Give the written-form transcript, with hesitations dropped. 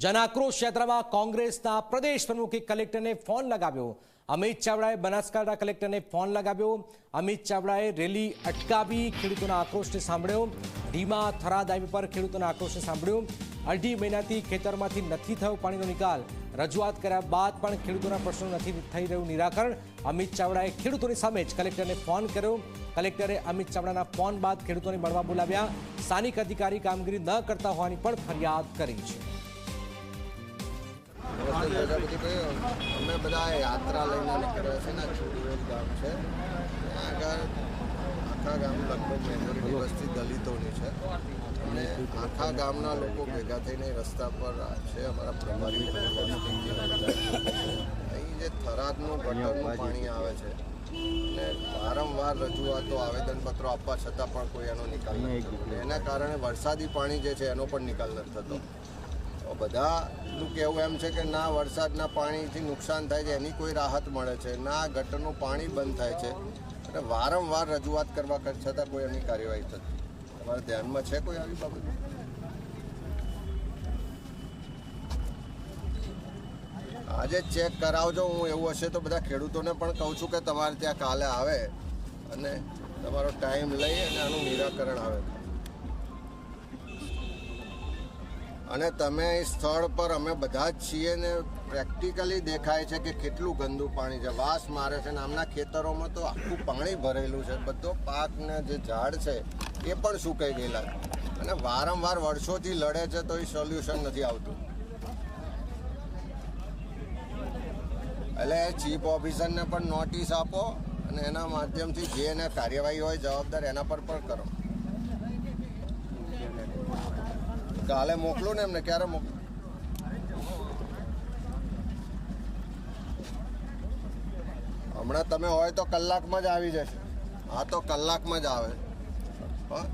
જનાક્રોશ યાત્રામાં કોંગ્રેસના પ્રદેશ પ્રમુખે કલેક્ટરને ફોન લગાવ્યો। અમિત ચાવડાએ બનાસકાંઠા કલેક્ટરને ફોન લગાવ્યો। અમિત ચાવડાએ રેલી અટકાવી ખેડૂતોના આક્રોશને સાંભળ્યો। ધીમા થરાદ હાઈવે પર ખેડૂતોના આક્રોશને સાંભળ્યો। અઢી મહિનાથી ખેતરમાંથી નથી થયો પાણીનો નિકાલ। રજૂઆત કર્યા બાદ પણ ખેડૂતોના પ્રશ્નો નથી થઈ રહ્યું નિરાકરણ। અમિત ચાવડાએ ખેડૂતોની સામે જ કલેક્ટરને ફોન કર્યો। કલેક્ટરે અમિત ચાવડાના ફોન બાદ ખેડૂતોને મળવા બોલાવ્યા। સ્થાનિક અધિકારી કામગીરી ન કરતા હોવાની પણ ફરિયાદ કરી છે। અમે બધા યાત્રા લઈને નીકળ્યા છે ને ચોરીવેલ ગામ છે ત્યાં આગળ આખા ગામ લગભગ મેજોરિટી વસ્તી દલિતોની છે અને આખા ગામના લોકો ભેગા થઈને રસ્તા પર છે। અમારા પ્રભારી અહીં જે થરાદનું ગટરનું પાણી આવે છે અને વારંવાર રજૂઆતો આવેદનપત્રો આપવા છતાં પણ કોઈ એનો નિકાલ નથી થતો। એના કારણે વરસાદી પાણી જે છે એનો પણ નિકાલ નથી થતો। બધાનું કહેવું એમ છે કે ના વરસાદના પાણીથી નુકસાન થાય છે એની કોઈ રાહત મળે છે, ના ગટરનું પાણી બંધ થાય છે અને વારંવાર રજૂઆત કરવા છતાં કોઈ એની કાર્યવાહી થતી। તમારા ધ્યાનમાં છે કોઈ આવી બાબત? આજે ચેક કરાવજો। હું એવું હશે તો બધા ખેડૂતોને પણ કહું છું કે તમારે ત્યાં કાલે આવે અને તમારો ટાઈમ લઈ અને આનું નિરાકરણ આવે। અને તમે એ સ્થળ પર અમે બધા જ છીએ ને પ્રેક્ટિકલી દેખાય છે કે કેટલું ગંદુ પાણી છે, વાસ મારે છે ને આમના ખેતરોમાં તો આખું પાણી ભરેલું છે। બધો પાક ને જે ઝાડ છે એ પણ સુકાઈ ગયેલા છે અને વારંવાર વર્ષોથી લડે છે તો એ સોલ્યુશન નથી આવતું। એટલે ચીફ ઓફિસરને પણ નોટિસ આપો અને એના માધ્યમથી જે એને કાર્યવાહી હોય જવાબદાર એના પર પણ કરો। કાલે મોકલો ને એમને, ક્યારે મોકલો? હમણાં તમે હોય તો કલાકમાં જ આવી જશે। હા તો કલાકમાં જ આવે। હા